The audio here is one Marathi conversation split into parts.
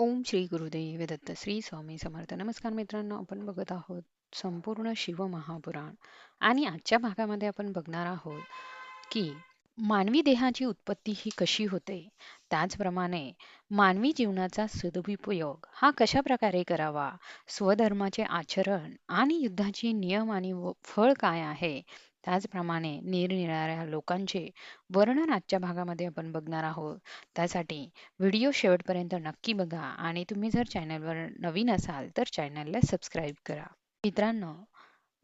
ओम श्री गुरुदेव दत्त श्री स्वामी समर्थ. नमस्कार मित्रांनो, आपण बघत आहोत संपूर्ण शिव महापुराण. आणि आजच्या भागामध्ये आपण बघणार आहोत की मानवी देहाची उत्पत्ती ही कशी होते, त्याचप्रमाणे मानवी जीवनाचा सदुपयोग हा कशा प्रकारे करावा, स्वधर्माचे आचरण आणि युद्धाचे नियम आणि फळ काय आहे, त्याचप्रमाणे निरनिराळ्या लोकांचे वर्णन आजच्या भागामध्ये आपण बघणार आहोत. त्यासाठी व्हिडिओ शेवटपर्यंत नक्की बघा आणि तुम्ही जर चॅनलवर नवीन असाल तर चॅनलला सबस्क्राईब करा. मित्रांनो,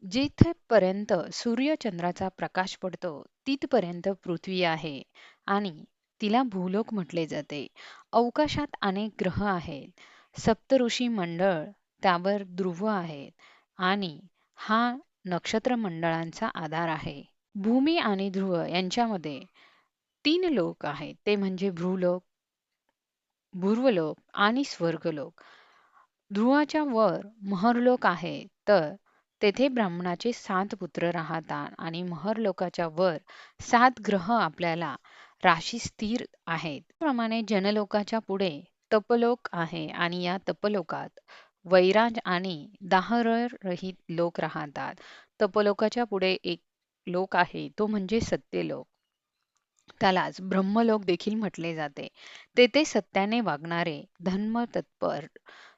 जिथपर्यंत सूर्य चंद्राचा प्रकाश पडतो तिथपर्यंत पृथ्वी आहे आणि तिला भूलोक म्हटले जाते. अवकाशात अनेक ग्रह आहेत, सप्तऋषी मंडळ त्यावर ध्रुव आहेत आणि हा नक्षत्र मंडळांचा आधार आहे. भूमी आणि ध्रुव यांच्यामध्ये तीन लोक आहेत, ते म्हणजे भूलोक, भूर्वलोक आणि स्वर्गलोक. ध्रुवाच्या वर महरलोक आहे, तर तेथे ब्राह्मणाचे 7 पुत्र राहतात आणि महरलोकाच्या वर 7 ग्रह आपल्याला राशी स्थिर आहेत. त्याप्रमाणे जनलोकाच्या पुढे तपलोक आहे आणि या तपलोकात वैराज आणि दाहरहित लोक राहतात. तपलोकाच्या पुढे एक लोक आहे, तो म्हणजे सत्यलोक. त्यालाच ब्रह्मलोक देखील म्हटले जाते. तेथे सत्याने वागणारे धर्मतत्पर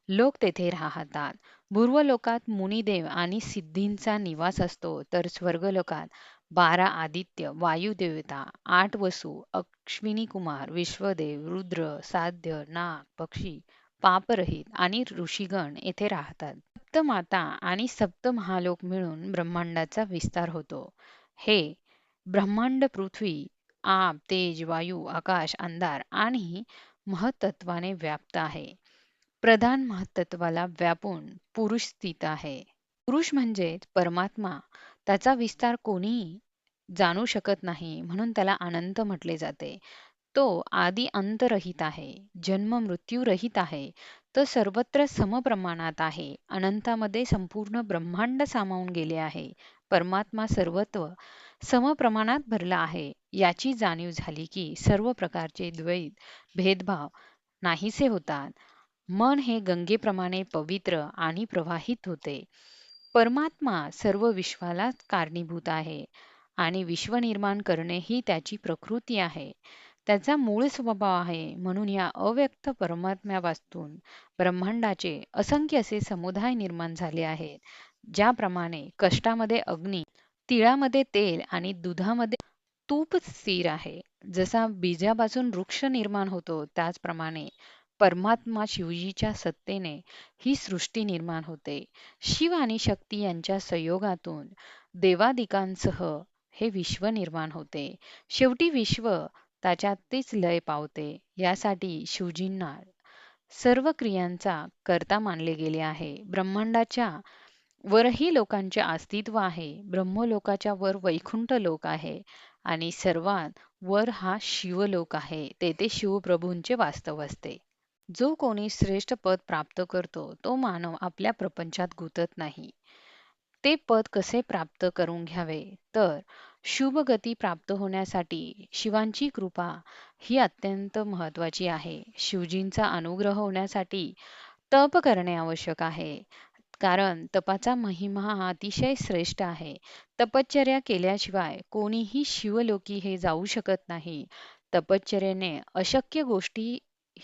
लोक तेथे राहतात. भूर्वलोकात मुनिदेव आणि सिद्धींचा निवास असतो, तर स्वर्गलोकात 12 आदित्य, वायुदेवता, 8 वसु, अश्विनी कुमार, विश्वदेव, रुद्र, साध्य, नाग, पक्षी, पापरहित आणि ऋषीगण येथे राहतात. सप्तमाता आणि सप्त महालोक मिळून ब्रह्मांडाचा विस्तार होतो. हे ब्रह्मांड पृथ्वी, आप, तेज, वायू, आकाश, अंधार आणि महत्त्वाने व्याप्त आहे. प्रधान महत्त्वाला व्यापून पुरुष स्थित आहे. पुरुष म्हणजे परमात्मा. त्याचा विस्तार कोणीही जाणू शकत नाही, म्हणून त्याला अनंत म्हटले जाते. तो आदी अंतरहित आहे, जन्म मृत्यू रहित आहे. तो सर्वत्र समप्रमाणात आहे. अनंतामध्ये संपूर्ण ब्रह्मांड सामावून गेले आहे. परमात्मा सर्वत्र समप्रमाणात भरला आहे. याची जाणीव झाली की सर्व प्रकारचे द्वैत भेदभाव नाहीसे होतात. मन हे गंगेप्रमाणे पवित्र आणि प्रवाहित होते. परमात्मा सर्व विश्वाला कारणीभूत आहे आणि विश्व निर्माण करणे ही त्याची प्रकृती आहे. त्याचा मूळ स्वभाव आहे. म्हणून या अव्यक्त परमात्म्यापासून ब्रह्मांडाचे असंख्य असे समुदाय निर्माण झाले आहेत. ज्याप्रमाणे कष्टामध्ये अग्नी, तिळामध्ये तेल आणि दुधामध्ये तूप स्थिर आहे. जसा बीजापासून वृक्ष निर्माण होतो, त्याचप्रमाणे परमात्मा शिवजीच्या सत्तेने ही सृष्टी निर्माण होते. शिव आणि शक्ती यांच्या संयोगातून देवादिकांसह हे विश्व निर्माण होते. शेवटी विश्व त्याच्यातच लय पावते. यासाठी शिवजींना सर्व क्रियांचा कर्ता मानले गेले आहे. ब्रह्मांडाच्या वरही लोकांचे अस्तित्व आहे. ब्रह्मलोकाच्या वर वैकुंठ लोक आहे आणि सर्वात वर हा शिवलोक आहे. तेथे शिवप्रभूंचे वास्तव असते. जो कोणी श्रेष्ठ पद प्राप्त करतो, तो मानव आपल्या प्रपंचात गुंतत नाही. ते पद कसे प्राप्त करून घ्यावे, तर शुभ गती प्राप्त होण्यासाठी शिवांची कृपा ही अत्यंत महत्वाची आहे. शिवजींचा अनुग्रह होण्यासाठी तप करणे आवश्यक आहे. कारण तपाचा महिमा हा अतिशय श्रेष्ठ आहे. तपश्चर्या केल्याशिवाय कोणीही शिवलोकी हे जाऊ शकत नाही. तपश्चर्येने अशक्य गोष्टी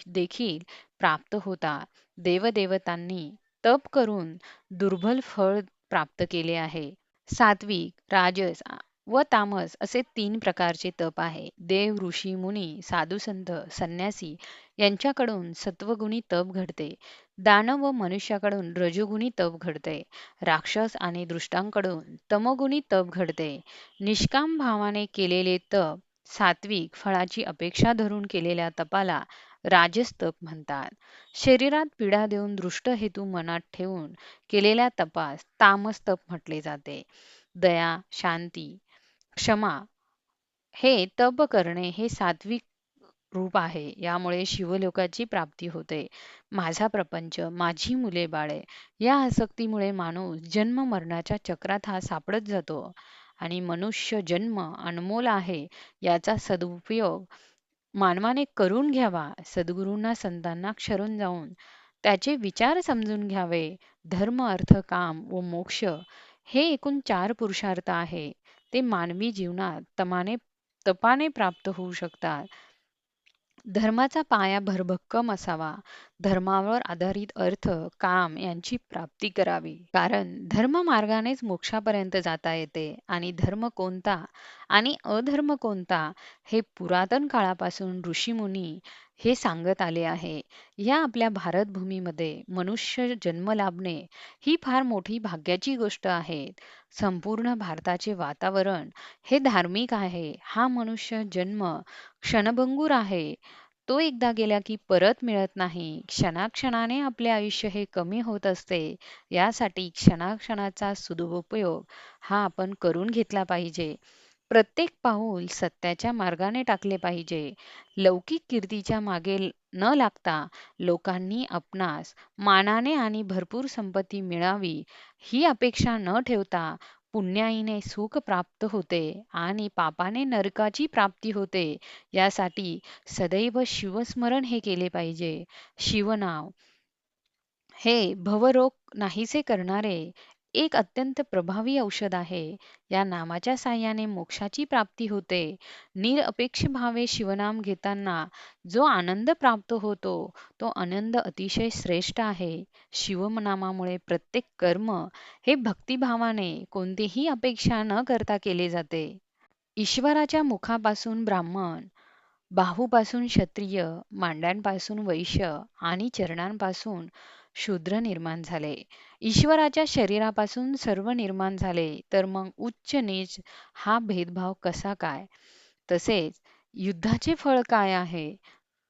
देखील प्राप्त होतात. देवदेवतांनी तप करून दुर्बल फळ प्राप्त केले आहे. सात्विक, राजस व तामस असे 3 प्रकारचे तप आहे. देव, ऋषी, मुनी, साधू, संत, संन्यासी यांच्याकडून सत्वगुणी तप घडते. दानव व मनुष्याकडून रजोगुणी तप घडते. राक्षस आणि दुष्टांकडून तमोगुणी तप घडते. निष्काम भावाने केलेले तप, सात्विक फळाची अपेक्षा धरून केलेल्या तपाला राजस तप म्हणतात. शरीरात पीडा देऊन दृष्ट हेतू मनात ठेवून केलेल्या तपास तामस तप म्हटले जाते. दया, शांती, क्षमा हे तप करणे हे सात्विक रूप आहे. यामुळे शिवलोकाची प्राप्ती होते. माझा प्रपंच, माझी मुले बाळे या आसक्तीमुळे माणूस जन्म मरणाच्या चक्रात हा सापडत जातो आणि मनुष्य जन्म अनमोल आहे याचा सदुपयोग मानवाने करून घ्यावा. सद्गुरूंना संतांना शरण जाऊन त्याचे विचार समजून घ्यावे. धर्म, अर्थ, काम व मोक्ष हे एकूण 4 पुरुषार्थ आहे. ते मानवी जीवनात तपाने प्राप्त होऊ शकतात. धर्माचा पाया भरभक्कम असावा. धर्मावर आधारित अर्थ, काम यांची प्राप्ती करावी. कारण धर्म मार्गानेच मोक्षापर्यंत जाता येते आणि धर्म कोणता आणि अधर्म कोणता हे पुरातन काळापासून ऋषीमुनी हे सांगत आले आहे. या आपल्या भारत भूमीमध्ये मनुष्य जन्म लाभणे ही फार मोठी भाग्याची गोष्ट आहे. संपूर्ण भारताचे वातावरण हे धार्मिक आहे. हा मनुष्य जन्म क्षणभंगूर आहे. तो एकदा गेला की परत मिळत नाही. क्षणाक्षणाने आपले आयुष्य हे कमी होत असते. यासाठी क्षणाक्षणाचा सदुपयोग हा आपण करून घेतला पाहिजे. प्रत्येक पाऊल सत्याच्या मार्गाने टाकले पाहिजे. लौकिक कीर्तीच्या मागे न लागता लोकांनी आपणास मानाने आणि भरपूर संपत्ती मिळावी ही अपेक्षा न ठेवता पुण्याईने सुख प्राप्त होते आणि पापाने नरकाची प्राप्ती होते. यासाठी सदैव शिवस्मरण हे केले पाहिजे. शिवनाव हे भवरोग नाहीसे करणारे एक अत्यंत प्रभावी औषध आहे. या नामाच्या साहाय्याने मोक्षाची प्राप्ती होते. निरपेक्ष भावे शिवनाम घेताना जो आनंद प्राप्त होतो, तो आनंद अतिशय श्रेष्ठ आहे. शिवनामामुळे प्रत्येक कर्म हे भक्तिभावाने कोणतीही अपेक्षा न करता केले जाते. ईश्वराच्या मुखापासून ब्राह्मण, बाहूपासून क्षत्रिय, मांड्यांपासून वैश्य आणि चरणांपासून शूद्र निर्माण झाले. ईश्वराच्या शरीरापासून सर्व निर्माण झाले, तर मग उच्च नीच हा भेदभाव कसा काय? तसेच युद्धाचे फळ काय आहे?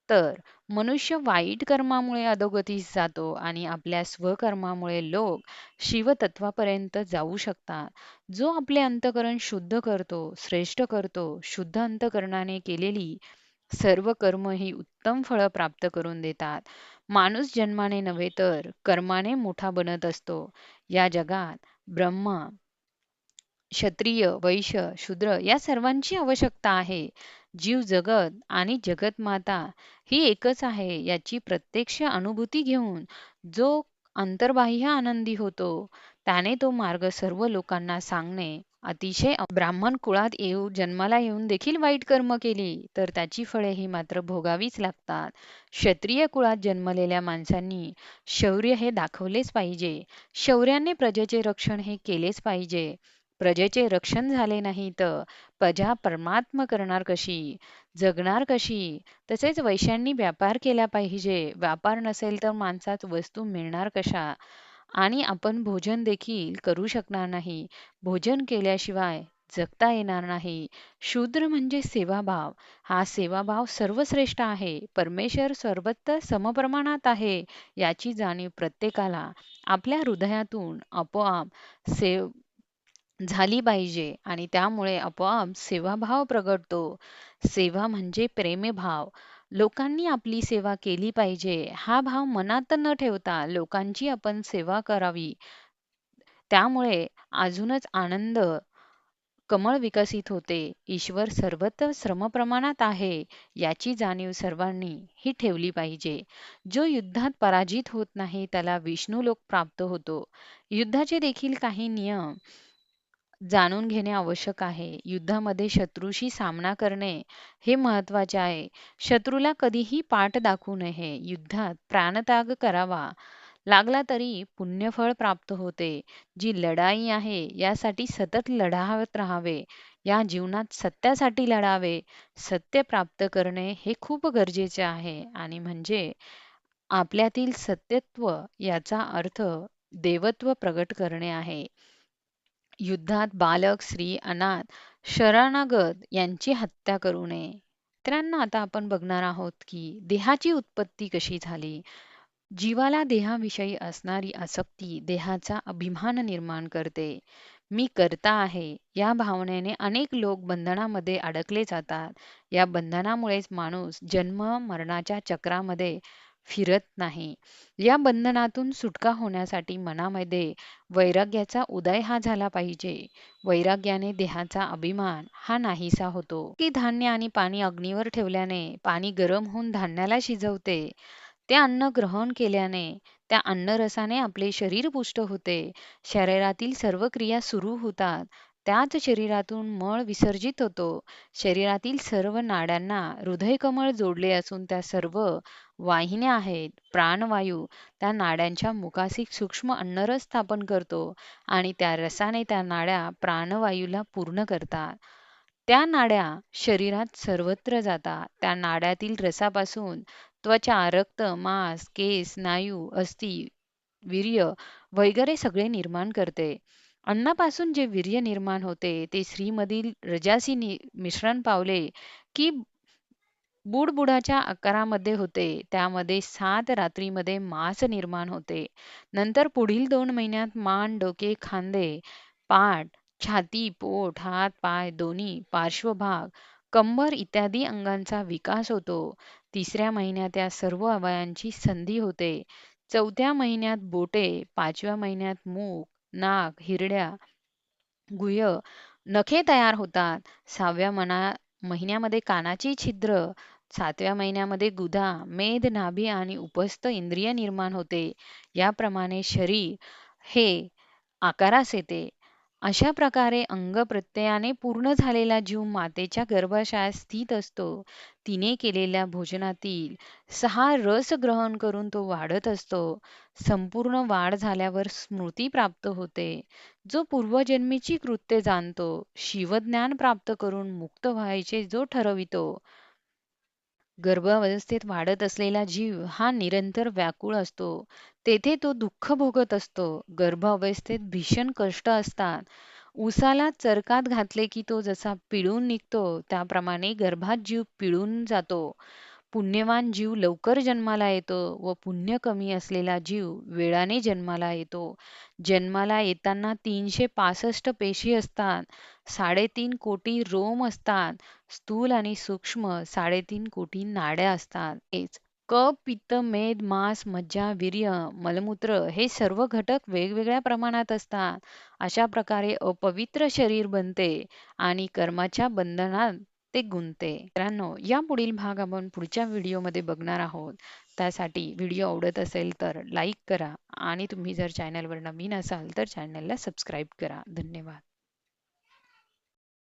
तर मनुष्य वाईट कर्मामुळे अधोगतीस जातो आणि आपल्या स्वकर्मामुळे लोक शिवतत्वापर्यंत जाऊ शकतात. जो आपले अंतःकरण शुद्ध करतो, श्रेष्ठ करतो, शुद्ध अंतःकरणाने केलेली सर्व कर्म ही उत्तम फळ प्राप्त करून देतात. माणूस जन्माने नव्हे तर कर्माने मोठा बनत असतो. या जगात ब्रह्म, क्षत्रिय, वैश्य, शूद्र या सर्वांची आवश्यकता आहे. जीव जगत आणि जगतमाता ही एकच आहे याची प्रत्यक्ष अनुभूती घेऊन जो अंतर्बाह्य आनंदी होतो, त्याने तो मार्ग सर्व लोकांना सांगणे अतिशय ब्राह्मण कुळात जन्माला येऊन देखील वाईट कर्म केली तर त्याची फळे ही मात्र भोगावीच लागतात. क्षत्रिय कुळात जन्मलेल्या माणसांनी शौर्य हे दाखवलेच पाहिजे. शौर्याने प्रजेचे रक्षण हे केलेच पाहिजे. प्रजेचे रक्षण झाले नाही तर प्रजा परमात्मा करणार कशी, जगणार कशी? तसेच वैश्यांनी व्यापार केला पाहिजे. व्यापार नसेल तर माणसात वस्तू मिळणार कशा? आणि आपण भोजन देखील करू शकणार नाही. भोजन केल्याशिवाय जगता येणार नाही. शूद्र म्हणजे सेवाभाव. हा सेवाभाव सर्वश्रेष्ठ आहे. परमेश्वर सर्वत्र समप्रमाणात आहे याची जाणीव प्रत्येकाला आपल्या हृदयातून आपोआप झाली पाहिजे आणि त्यामुळे आपोआप सेवाभाव प्रगटतो. सेवा म्हणजे प्रेमभाव. लोकांनी आपली सेवा केली पाहिजे हा भाव मनात न ठेवता लोकांची आपण सेवा करावी. त्यामुळे अजूनच आनंद कमळ विकसित होते. ईश्वर सर्वत्र श्रमप्रमाणात आहे याची जाणीव सर्वांनी ही ठेवली पाहिजे. जो युद्धात पराजित होत नाही त्याला विष्णू लोक प्राप्त होतो. युद्धाचे देखील काही नियम जाणून घेणे आवश्यक आहे. युद्धामध्ये शत्रूशी सामना करणे हे महत्त्वाचे आहे. शत्रूला कधीही पाठ दाखवू नये. युद्धात प्राणत्याग करावा लागला तरी पुण्यफळ प्राप्त होते. जी लढाई आहे यासाठी सतत लढावत राहावे. या जीवनात सत्यासाठी लढावे. सत्य प्राप्त करणे हे खूप गरजेचे आहे आणि म्हणजे आपल्यातील सत्यत्व याचा अर्थ देवत्व प्रगट करणे आहे. युद्धात बालक, स्त्री, अनाथ, शरणागत यांची हत्या करू नये. मित्रांनो, आता आपण बघणार आहोत की देहाची उत्पत्ती कशी झाली. जीवाला देहाविषयी असणारी आसक्ती देहाचा अभिमान निर्माण करते. मी कर्ता आहे या भावनेने अनेक लोक बंधनामध्ये अडकले जातात. या बंधनामुळेच माणूस जन्म मरणाच्या चक्रामध्ये फिरत नाही. या बंधनातून सुटका होण्यासाठी मनामध्ये वैराग्याचा उदय हा झाला पाहिजे. वैराग्याने देहाचा अभिमान हा नाहीसा होतो. की धान्य आणि पाणी अग्नीवर ठेवल्याने पाणी गरम होऊन धान्याला शिजवते. ते अन्न ग्रहण केल्याने त्या अन्नरसाने आपले शरीर पुष्ट होते. शरीरातील सर्व क्रिया सुरू होतात. त्याच शरीरातून मळ विसर्जित होतो. शरीरातील सर्व नाड्यांना हृदयकमळ जोडले असून त्या सर्व वाहिन्या आहेत. प्राणवायू त्या नाड्यांच्या मुखाशी सूक्ष्म अन्नरस स्थापन करतो आणि त्या रसाने त्या नाड्या प्राणवायूला पूर्ण करतात. त्या नाड्या शरीरात सर्वत्र जातात. त्या नाड्यातील रसापासून त्वचा, रक्त, मांस, केस, स्नायू, अस्थी, वीर्य वगैरे सगळे निर्माण करते. अन्नापासून जे वीर्य निर्माण होते ते स्त्रीमधील रजाशी मिश्रण पावले की बुडबुडाच्या आकारामध्ये होते. त्यामध्ये 7 रात्रीमध्ये मांस निर्माण होते. नंतर पुढील 2 महिन्यात मान, डोके, खांदे, पाठ, छाती, पोट, हात, पाय दोन्ही, पार्श्वभाग, कंबर इत्यादी अंगांचा विकास होतो. 3ऱ्या महिन्यात या सर्व अवयवांची संधी होते. 4थ्या महिन्यात बोटे, 5व्या महिन्यात मूग, नाक, हिरड्या, गुह्य, नखे तयार होतात. 6व्या महिन्यामध्ये कानाची छिद्र, 7व्या महिन्यामध्ये गुदा, मेद, नाभी आणि उपस्थ इंद्रिय निर्माण होते. याप्रमाणे शरीर हे आकारास येते. अशा प्रकारे अंगप्रत्ययाने पूर्ण झालेला जीव मातेच्या गर्भाशयात स्थित असतो. तिने केलेल्या भोजनातील 6 रस ग्रहण करून तो वाढत असतो. संपूर्ण वाढ झाल्यावर स्मृती प्राप्त होते. जो पूर्वजन्मीची कृत्ये जाणतो, शिवज्ञान प्राप्त करून मुक्त व्हायचे जो ठरवितो, गर्भावस्थेत वाढत असलेला जीव हा निरंतर व्याकुळ असतो. तेथे तो दुःख भोगत असतो. गर्भावस्थेत भीषण कष्ट असतात. उसाला चरकात घातले की तो जसा पिळून निघतो, त्याप्रमाणे गर्भात जीव पिळून जातो. पुण्यवान जीव लवकर जन्माला येतो व पुण्य कमी असलेला जीव वेळाने जन्माला येतो. जन्माला येताना 365 पेशी असतात. 3.5 कोटी रोम असतात. स्थूल आणि सूक्ष्म 3.5 कोटी नाड्या असतात. हेच कफ, पित्त, मेद, मांस, मज्जा, वीर्य, मलमूत्र हे सर्व घटक वेगवेगळ्या प्रमाणात असतात. अशा प्रकारे अपवित्र शरीर बनते आणि कर्माच्या बंधनात ते गुंतते. मित्रांनो, या पुढील भाग आपण पुढच्या व्हिडिओमध्ये बघणार आहोत. त्यासाठी व्हिडिओ आवडत असेल तर लाईक करा आणि तुम्ही जर चॅनलवर नवीन असाल तर चॅनलला सबस्क्राईब करा. धन्यवाद.